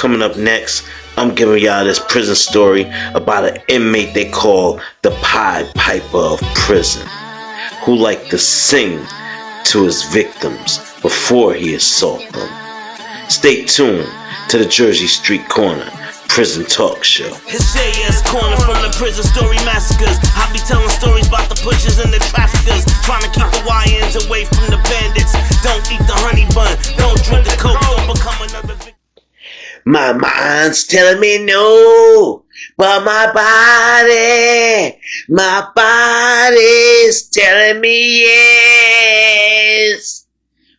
Coming up next, I'm giving y'all this prison story about an inmate they call the Pied Piper of prison, who liked to sing to his victims before he assaulted them. Stay tuned to the Jersey Street Corner Prison Talk Show. His JS corner from the prison story massacres. I be telling stories about the pushers and the traffickers, trying to keep the YNs away from the bandits. Don't eat the honey bun, don't drink the coke, don't become another victim. My mind's telling me no, but my body's telling me yes.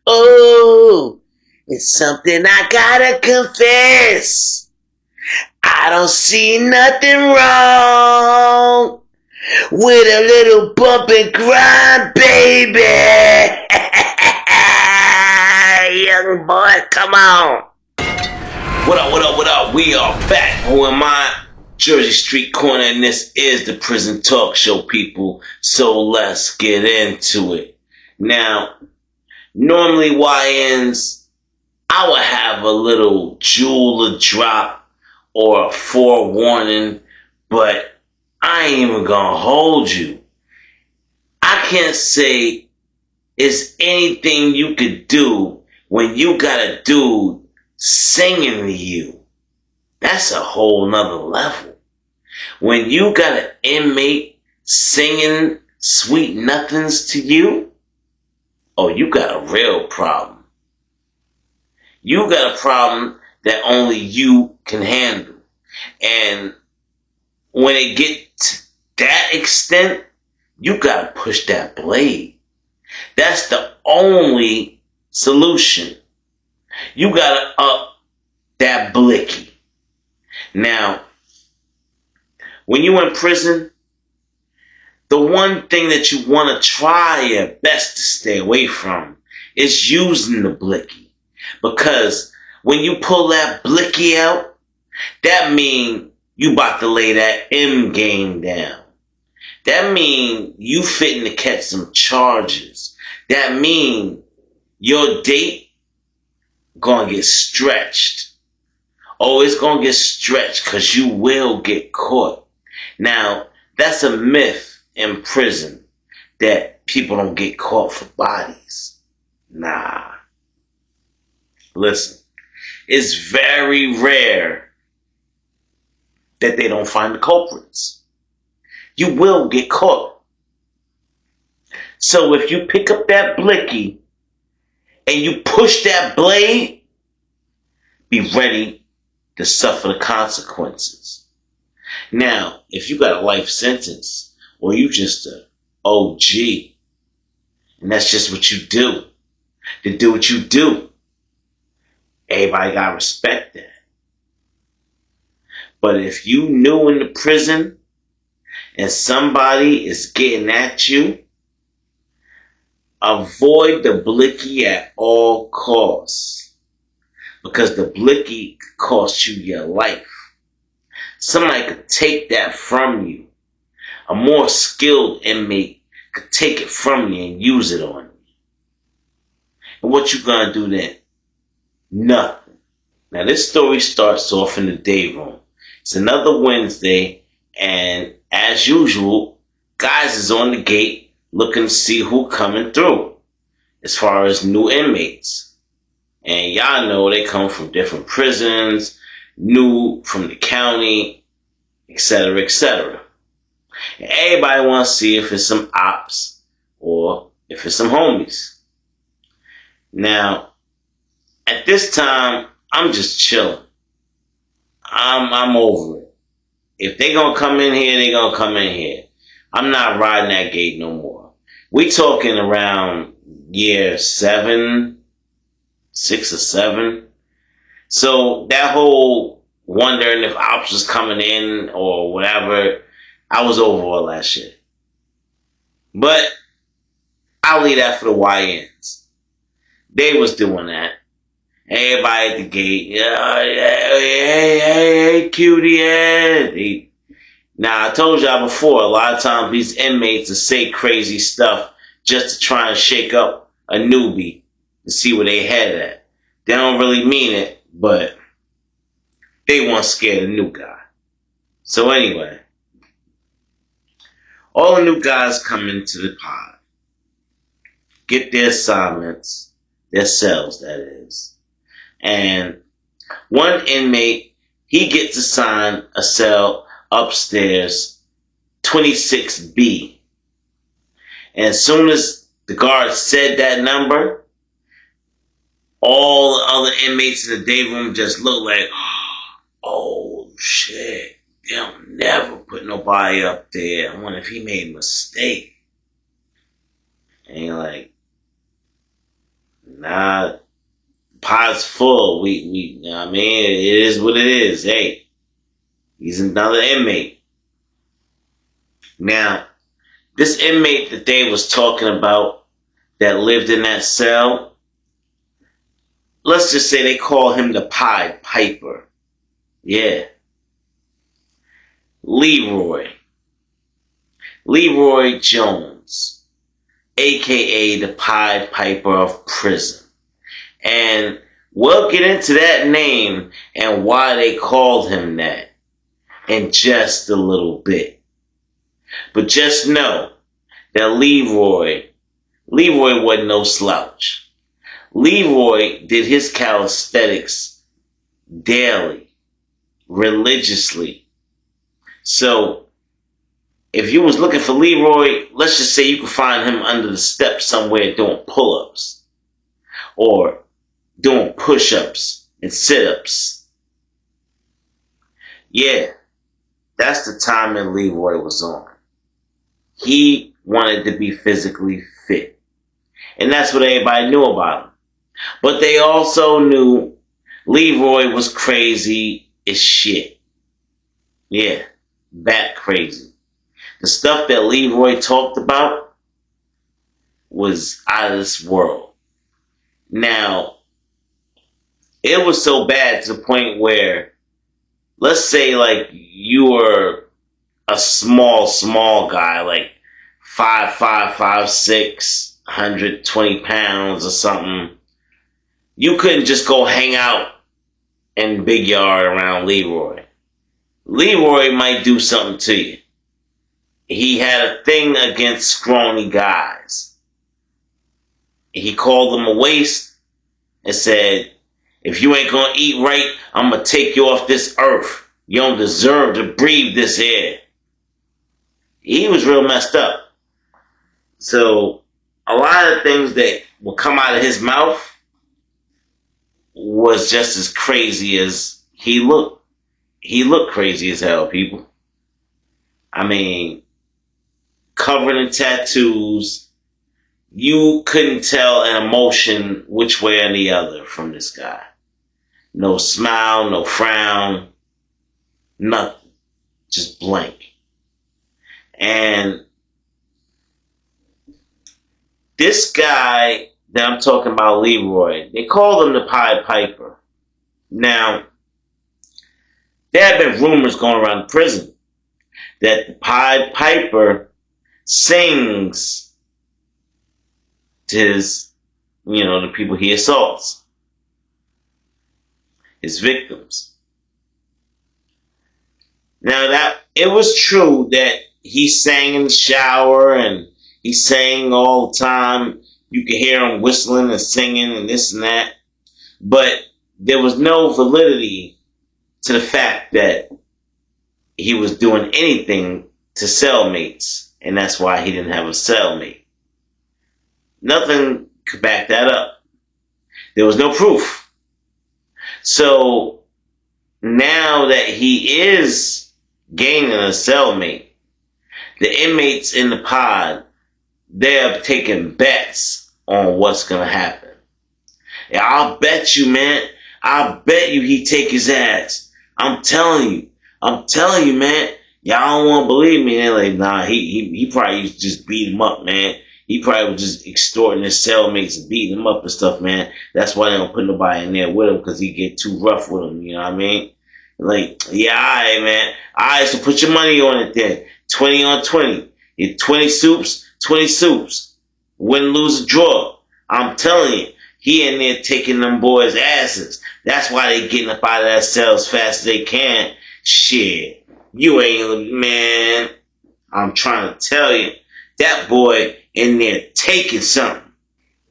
Oh, it's something I gotta confess. I don't see nothing wrong with a little bump and grind, baby. Young boy, come on. What up? We are back. Who am I? Jersey Street Corner, and this is the Prison Talk Show, people. So let's get into it. Now, normally YNs, I would have a little jeweler drop or a forewarning, but I ain't even gonna hold you. I can't say it's anything you could do when you got a dude singing to you. That's a whole nother level. When you got an inmate singing sweet nothings to you, oh, you got a real problem. You got a problem that only you can handle. And when it gets to that extent, you gotta push that blade. That's the only solution. You gotta up that blicky. Now, when you in prison, the one thing that you want to try your best to stay away from is using the blicky. Because when you pull that blicky out, that mean you about to lay that M game down. That mean you fitting to catch some charges. That mean your date gonna get stretched. Oh, it's gonna get stretched because you will get caught. Now, that's a myth in prison that people don't get caught for bodies. Nah. Listen, it's very rare that they don't find the culprits. You will get caught. So if you pick up that blicky and you push that blade, be ready to suffer the consequences. Now, if you got a life sentence, or you just a OG, and that's just what you do, to do what you do, everybody gotta respect that. But if you new in the prison, and somebody is getting at you, avoid the blicky at all costs. Because the blicky could cost you your life. Somebody could take that from you. A more skilled inmate could take it from you and use it on you. And what you gonna do then? Nothing. Now this story starts off in the day room. It's another Wednesday, and as usual, guys is on the gate looking to see who coming through as far as new inmates. And y'all know they come from different prisons, new from the county, etc., etc. And everybody wants to see if it's some ops or if it's some homies. Now, at this time, I'm just chilling. I'm over it. If they gonna come in here, they gonna come in here. I'm not riding that gate no more. We talking around year 6 or 7. So that whole wondering if ops was coming in or whatever, I was over all that shit. But I'll leave that for the YNs. They was doing that. Everybody at the gate, hey, cutie, yeah. Now, I told y'all before, a lot of times these inmates will say crazy stuff just to try and shake up a newbie to see where they head at. They don't really mean it, but they weren't scared of the new guy. So anyway, all the new guys come into the pod, get their assignments, their cells, that is. And one inmate, he gets assigned a cell upstairs, 26B. And as soon as the guard said that number, all the other inmates in the day room just looked like, oh shit, they'll never put nobody up there. I wonder if he made a mistake. And you're like, nah, pod's full. We, you know what I mean? It is what it is. Hey, he's another inmate. Now, this inmate that they was talking about that lived in that cell, let's just say they call him the Pied Piper. Yeah. Leroy. Leroy Jones, a.k.a. the Pied Piper of prison. And we'll get into that name and why they called him that in just a little bit. But just know that Leroy wasn't no slouch. Leroy did his calisthenics daily, religiously. So, if you was looking for Leroy, let's just say you could find him under the steps somewhere doing pull-ups. Or doing push-ups and sit-ups. Yeah, that's the time that Leroy was on. He wanted to be physically fit. And that's what everybody knew about him. But they also knew Leroy was crazy as shit. Yeah, bat crazy. The stuff that Leroy talked about was out of this world. Now, it was so bad to the point where, let's say like you were a small guy, like 5'5", 5'6", 120 pounds or something. You couldn't just go hang out in Big Yard around Leroy. Leroy might do something to you. He had a thing against scrawny guys. He called them a waste and said, if you ain't gonna eat right, I'm gonna take you off this earth. You don't deserve to breathe this air. He was real messed up. So, a lot of things that would come out of his mouth was just as crazy as he looked. He looked crazy as hell, people. I mean, covered in tattoos. You couldn't tell an emotion which way or the other from this guy. No smile, no frown, nothing. Just blank. And this guy that I'm talking about, Leroy, they called him the Pied Piper. Now, there have been rumors going around the prison that the Pied Piper sings to his, the people he assaults, his victims. Now that it was true that he sang in the shower and he sang all the time. You could hear him whistling and singing and this and that. But there was no validity to the fact that he was doing anything to cellmates. And that's why he didn't have a cellmate. Nothing could back that up. There was no proof. So now that he is gaining a cellmate, the inmates in the pod, they're taking bets on what's going to happen. Yeah, I'll bet you, man. I'll bet you he take his ass. I'm telling you, man. Y'all don't want to believe me. They're like, nah, he probably used to just beat him up, man. He probably was just extorting his cellmates and beating him up and stuff, man. That's why they don't put nobody in there with him, because he get too rough with him, you know what I mean? Like, yeah, alright, man. Alright, so put your money on it then. 20 on 20. It's 20 soups, 20 soups. Win, lose, or draw. I'm telling you, He in there taking them boys' asses. That's why they getting up out of that cell as fast as they can. Shit. You ain't, man. I'm trying to tell you. That boy in there taking something.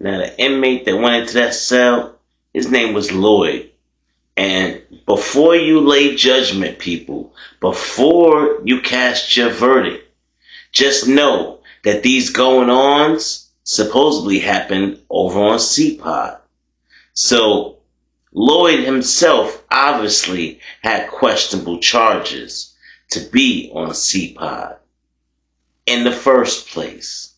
Now, the inmate that went into that cell, his name was Lloyd. And before you lay judgment, people, before you cast your verdict, just know that these going-ons supposedly happened over on C-Pod. So, Lloyd himself obviously had questionable charges to be on C-Pod in the first place.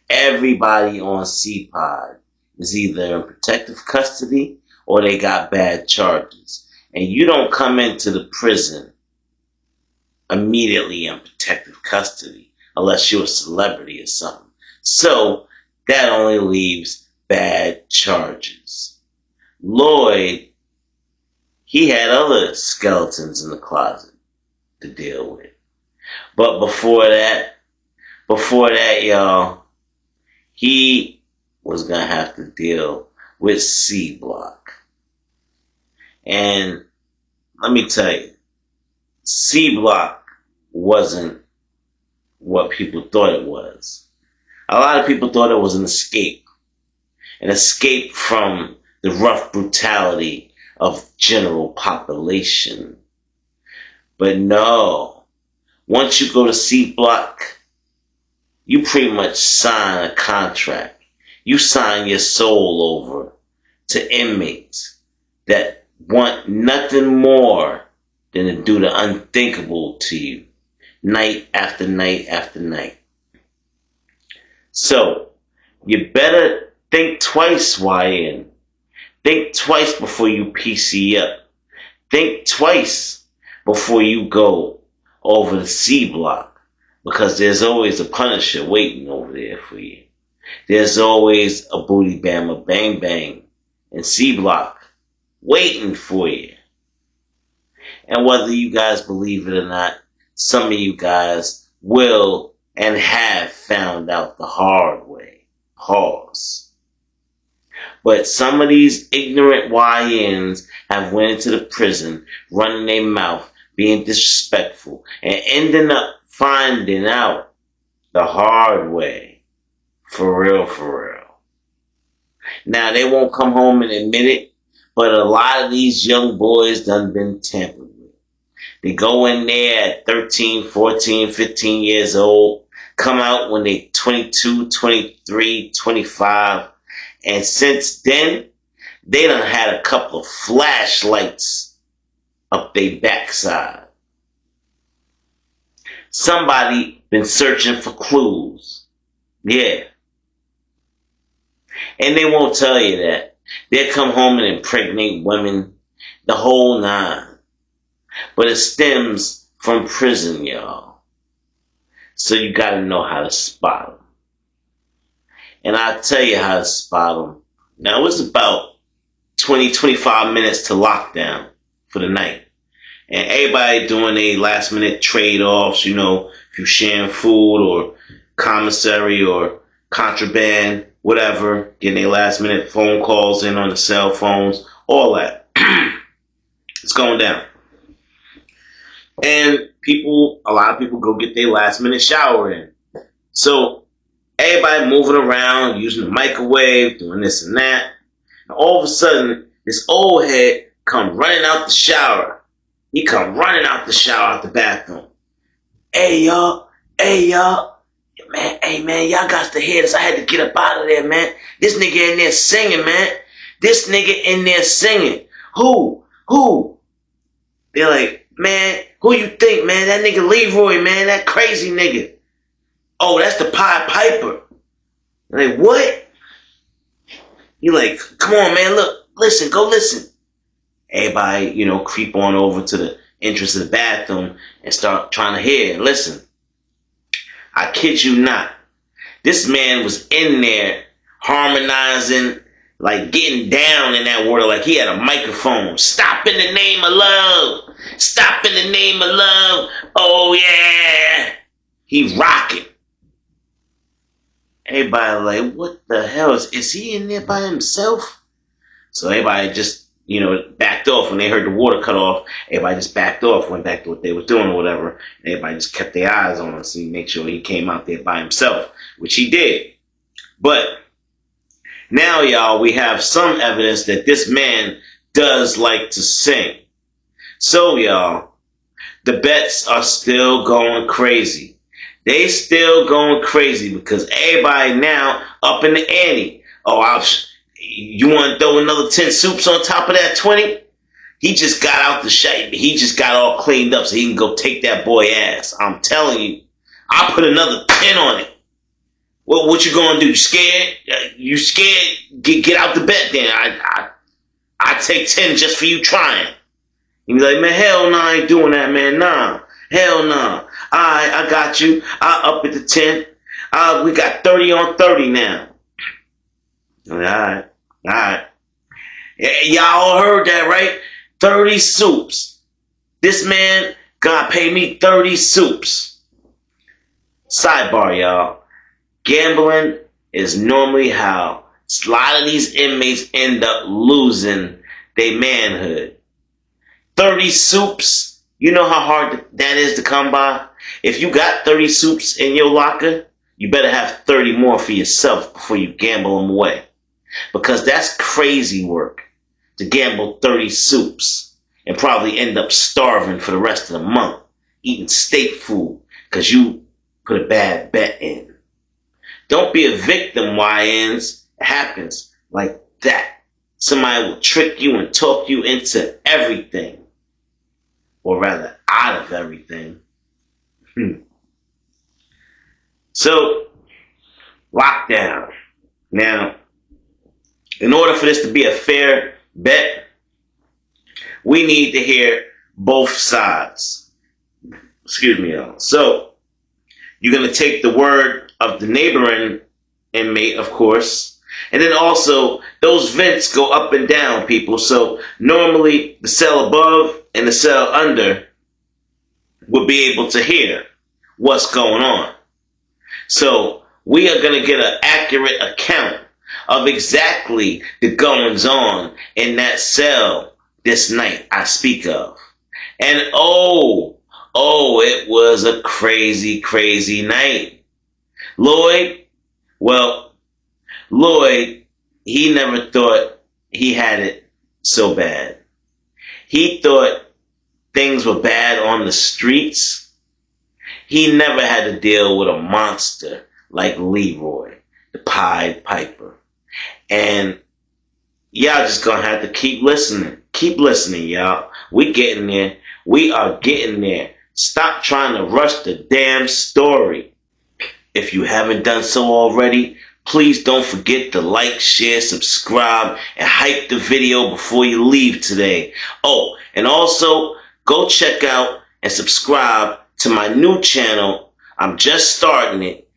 Everybody on C-Pod is either in protective custody or they got bad charges. And you don't come into the prison immediately in protective custody unless you're a celebrity or something. So that only leaves bad charges. Lloyd, he had other skeletons in the closet to deal with. But before that, y'all, he was going to have to deal with C Block. And let me tell you, C Block wasn't what people thought it was. A lot of people thought it was an escape from the rough brutality of general population. But no, once you go to C Block, you pretty much sign a contract. You sign your soul over to inmates that want nothing more than to do the unthinkable to you, night after night after night. So, you better think twice, YN. Think twice before you PC up. Think twice before you go over the C Block. Because there's always a Punisher waiting over there for you. There's always a Booty Bammer Bang Bang in C Block waiting for you. And whether you guys believe it or not, some of you guys will and have found out the hard way. Pause. But some of these ignorant YNs have went into the prison, running their mouth, being disrespectful, and ending up finding out the hard way. For real, for real. Now, they won't come home and admit it, but a lot of these young boys done been tampered with. They go in there at 13, 14, 15 years old, come out when they 22, 23, 25, and since then, they done had a couple of flashlights up their backside. Somebody been searching for clues. Yeah. And they won't tell you that. They'll come home and impregnate women, the whole nine. But it stems from prison, y'all. So you gotta know how to spot them. And I'll tell you how to spot them. Now, it was about 20, 25 minutes to lockdown for the night. And everybody doing a last minute trade-offs, you know, if you're sharing food or commissary or contraband, whatever, getting a last minute phone calls in on the cell phones, all that. It's going down. And a lot of people go get their last minute shower in. So everybody moving around, using the microwave, doing this and that. And all of a sudden, this old head come running out the shower. He come running out the shower, out the bathroom. Hey, y'all. Man, hey, man, y'all got to hear this. I had to get up out of there, man. This nigga in there singing, man. This nigga in there singing. Who? They're like, man, who you think, man? That nigga Leroy, man. That crazy nigga. Oh, that's the Pied Piper. They're like, what? He like, come on, man, look. Listen, go listen. Everybody, creep on over to the entrance of the bathroom and start trying to hear and listen. I kid you not. This man was in there harmonizing, like getting down in that word, like he had a microphone. Stop in the name of love. Stop in the name of love. Oh, yeah. He rocking. everybody like, what the hell? Is he in there by himself? So everybody just, backed off when they heard the water cut off. Everybody just backed off, went back to what they were doing or whatever. And everybody just kept their eyes on him, so he make sure he came out there by himself, which he did. But now, y'all, we have some evidence that this man does like to sing. So, y'all, the bets are still going crazy. They still going crazy because everybody now up in the ante. Oh, you want to throw another 10 soups on top of that 20? He just got out the shape. He just got all cleaned up so he can go take that boy ass. I'm telling you, I'll put another 10 on it. Well, what you gonna do? You scared? You scared? Get out the bet then. I take 10 just for you trying. You be like, man, hell no, I ain't doing that, man. Nah, hell no. Alright, I got you. I'll up it to 10. We got 30 on 30 now. Alright. Y'all all heard that, right? 30 soups. This man gonna pay me 30 soups. Sidebar, y'all. Gambling is normally how a lot of these inmates end up losing their manhood. 30 soups, you know how hard that is to come by? If you got 30 soups in your locker, you better have 30 more for yourself before you gamble them away. Because that's crazy work to gamble 30 soups and probably end up starving for the rest of the month, eating steak food because you put a bad bet in. Don't be a victim, YNs. It happens like that. Somebody will trick you and talk you into everything. Or rather, out of everything. So, lockdown. Now, in order for this to be a fair bet, we need to hear both sides. Excuse me, y'all. So, you're going to take the word of the neighboring inmate, of course. And then also, those vents go up and down, people. So normally, the cell above and the cell under would be able to hear what's going on. So we are going to get an accurate account of exactly the goings on in that cell this night I speak of. And oh, it was a crazy, crazy night. Lloyd, he never thought he had it so bad. He thought things were bad on the streets. He never had to deal with a monster like Leroy, the Pied Piper. And y'all just gonna have to keep listening. Keep listening, y'all. We getting there. We are getting there. Stop trying to rush the damn story. If you haven't done so already, please don't forget to like, share, subscribe, and hype the video before you leave today. Oh, and also, go check out and subscribe to my new channel. I'm just starting it.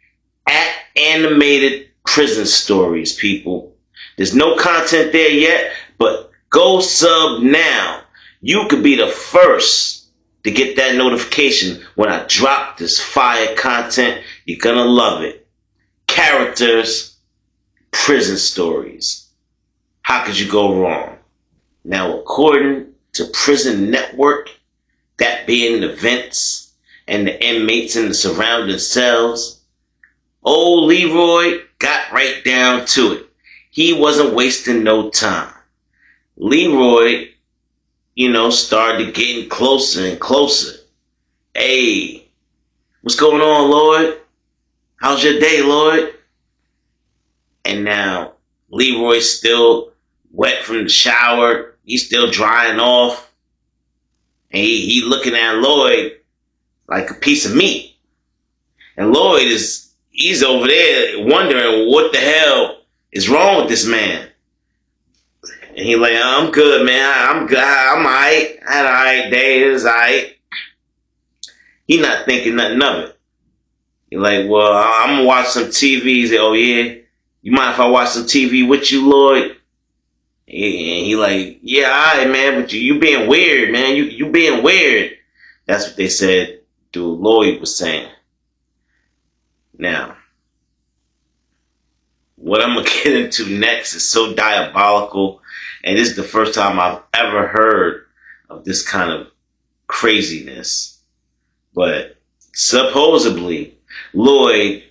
At Animated Prison Stories, people. There's no content there yet, but go sub now. You could be the first to get that notification when I drop this fire content. You're gonna love it. Characters, prison stories. How could you go wrong? Now, according to Prison Network, that being the vents and the inmates in the surrounding cells, old Leroy got right down to it. He wasn't wasting no time. Leroy, started getting closer and closer. Hey, what's going on, Lloyd? How's your day, Lloyd? And now, Leroy's still wet from the shower. He's still drying off. And he looking at Lloyd like a piece of meat. And Lloyd he's over there wondering what the hell is wrong with this man. And he like, I'm good, man. I'm good. I'm alright. I had an alright day. It was alright. He not thinking nothing of it. He like, well, I'm gonna watch some TV. He said, oh yeah? You mind if I watch some TV with you, Lloyd? And he like, yeah, alright, man, but you being weird, man. You being weird. That's what they said dude Lloyd was saying. Now, what I'm going to get into next is so diabolical, and this is the first time I've ever heard of this kind of craziness. But supposedly, Leroy,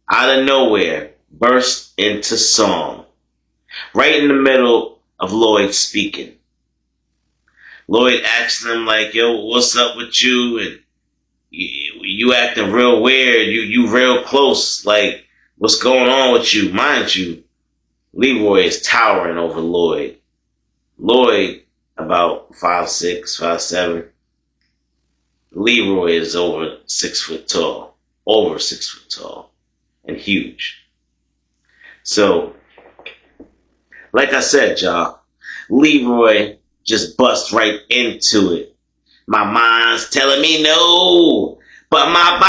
out of nowhere, burst into song, right in the middle of Lloyd speaking. Lloyd asking him like, yo, what's up with you? And you acting real weird. You real close. Like, what's going on with you? Mind you, Leroy is towering over Lloyd. Lloyd, about 5'6", 5'7". Leroy is over 6 foot tall. Over 6 foot tall. And huge. So, like I said, y'all, Leroy just bust right into it. My mind's telling me no, but my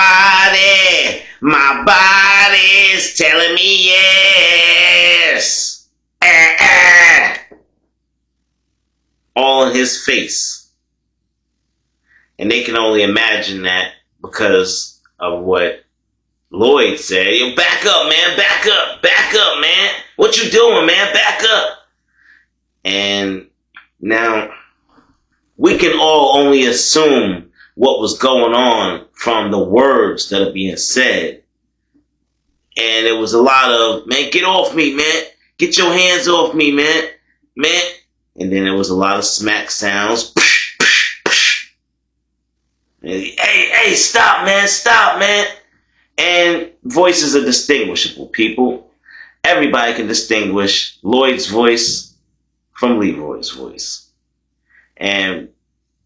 body's telling me yes. All in his face. And they can only imagine that because of what Lloyd said. Yo, back up, man, back up, man. What you doing, man? Back up. And now, we can all only assume what was going on from the words that are being said. And it was a lot of, man, get off me, man. Get your hands off me, man. Man. And then there was a lot of smack sounds. Hey, stop, man. And voices are distinguishable, people. Everybody can distinguish Lloyd's voice from Leroy's voice. And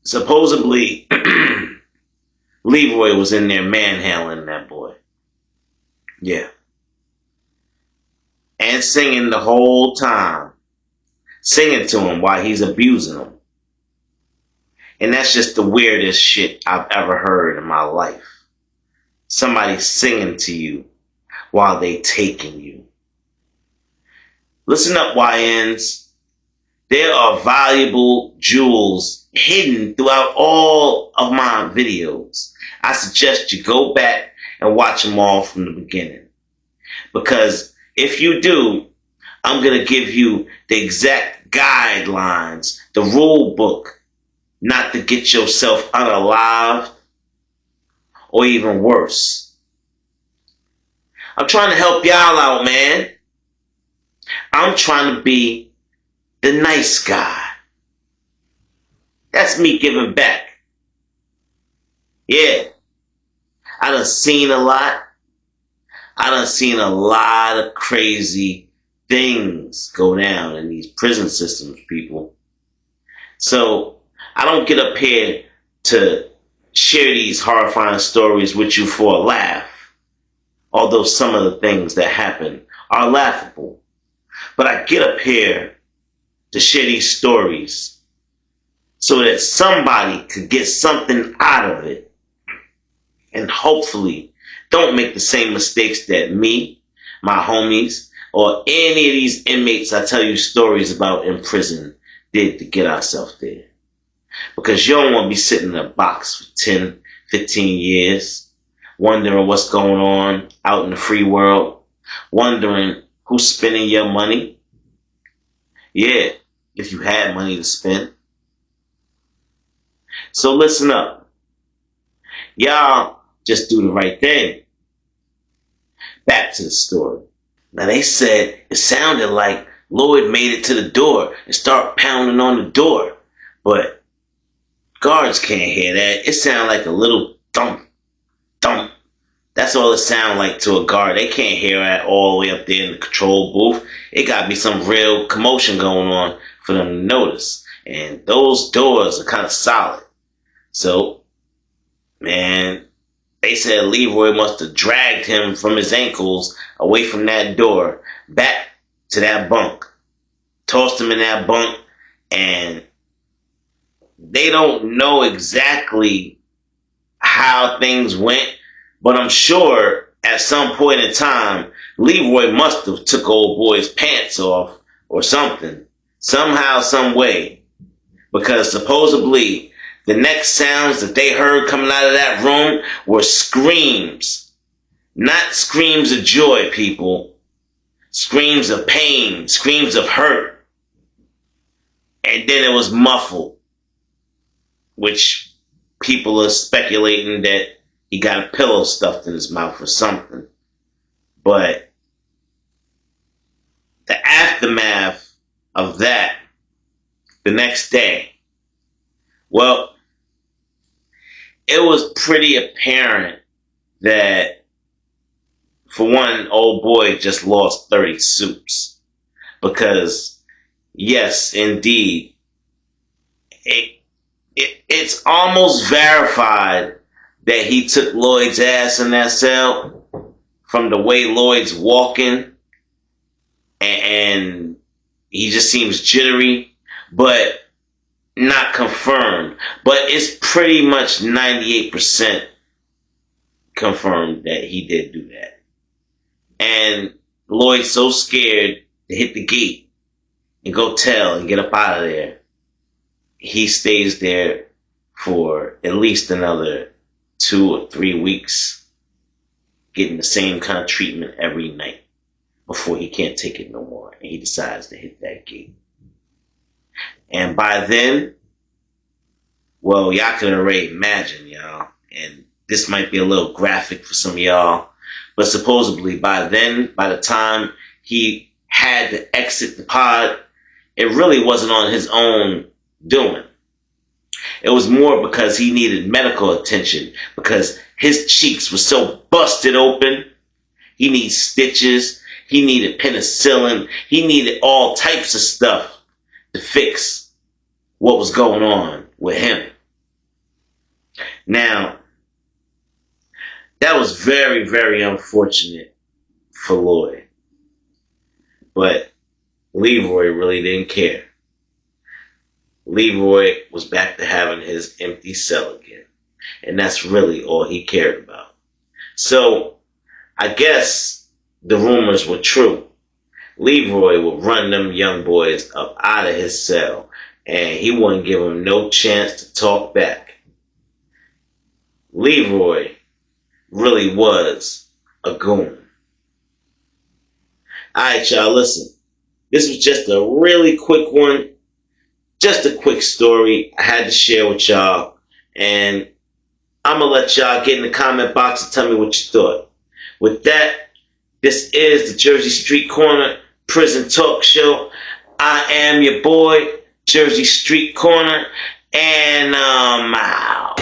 supposedly, Leroy was in there manhandling that boy. Yeah. And singing the whole time. Singing to him while he's abusing him. And that's just the weirdest shit I've ever heard in my life. Somebody singing to you while they taking you. Listen up, YNs. There are valuable jewels hidden throughout all of my videos. I suggest you go back and watch them all from the beginning. Because if you do, I'm going to give you the exact guidelines, the rule book, not to get yourself unalived or even worse. I'm trying to help y'all out, man. I'm trying to be the nice guy. That's me giving back. Yeah. I done seen a lot. I done seen a lot of crazy things go down in these prison systems, people. So, I don't get up here to share these horrifying stories with you for a laugh. Although some of the things that happen are laughable. But I get up here to share these stories so that somebody could get something out of it. And hopefully don't make the same mistakes that me, my homies, or any of these inmates I tell you stories about in prison did to get ourselves there. Because you don't want to be sitting in a box for 10, 15 years, wondering what's going on out in the free world, wondering who's spending your money. Yeah, if you had money to spend. So listen up. Y'all just do the right thing. Back to the story. Now they said it sounded like Lloyd made it to the door and started pounding on the door. But guards can't hear that. It sounded like a little thump, thump. That's all it sounded like to a guard. They can't hear that all the way up there in the control booth. It got to be some real commotion going on for them to notice. And those doors are kind of solid. So, man, they said Leroy must have dragged him from his ankles away from that door back to that bunk. Tossed him in that bunk, and they don't know exactly how things went, but I'm sure at some point in time, Leroy must have took old boy's pants off or something. Somehow, some way. Because supposedly, the next sounds that they heard coming out of that room were screams. Not screams of joy, people. Screams of pain, screams of hurt. And then it was muffled, which people are speculating that he got a pillow stuffed in his mouth or something. But the aftermath of that, the next day, well, it was pretty apparent that, for one, old boy just lost 30 soups. Because, yes, indeed, it's almost verified that he took Lloyd's ass in that cell from the way Lloyd's walking, and he just seems jittery, but not confirmed. But it's pretty much 98% confirmed that he did do that. And Lloyd's so scared to hit the gate and go tell and get up out of there, he stays there for at least another 2 or 3 weeks, getting the same kind of treatment every night before he can't take it no more, and he decides to hit that gate. And by then, well, y'all can already imagine, y'all, and this might be a little graphic for some of y'all, but supposedly by then, by the time he had to exit the pod, it really wasn't on his own doing. It was more because he needed medical attention, because his cheeks were so busted open. He needs stitches. He needed penicillin. He needed all types of stuff to fix what was going on with him. Now, that was very, very unfortunate for Lloyd. But Leroy really didn't care. Leroy was back to having his empty cell again. And that's really all he cared about. So, I guess the rumors were true. Leroy would run them young boys up out of his cell, and he wouldn't give them no chance to talk back. Leroy really was a goon. Alright, y'all, listen. This was just a really quick one. Just a quick story I had to share with y'all. And I'm going to let y'all get in the comment box and tell me what you thought. With that, this is the Jersey Street Corner Prison Talk Show. I am your boy, Jersey Street Corner, and I'm out.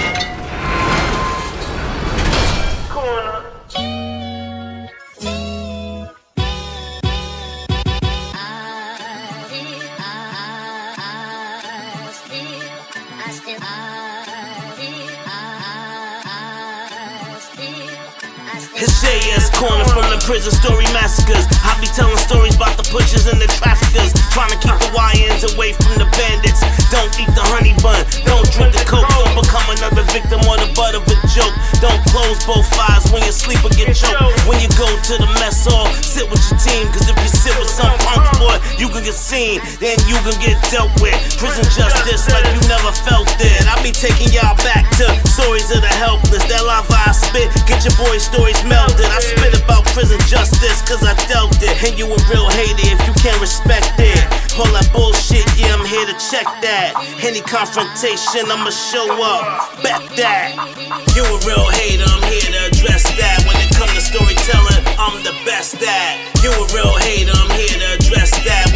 It's JS Corner from the prison story massacres. I be telling stories about the pushers and the traffickers, trying to keep the YNs away from the bandits. Don't eat the honey bun, don't drink the coke, don't become another victim or the butt of a joke. Don't close both eyes when you sleep or get choked. When you go to the mess hall, sit with your team, cause if you sit with some punk boy, you can get seen, then you can get dealt with. Prison justice like you never felt it. I be taking y'all back to stories of the helpless. That lava I spit, get your boys' stories melted. I spit about prison justice cause I dealt it. And you a real hater if you can't respect it. All that bullshit, yeah, I'm here to check that. Any confrontation, I'ma show up. Bet that. You a real hater, I'm here to address that. When it comes to storytelling, I'm the best at. You a real hater, I'm here to address that.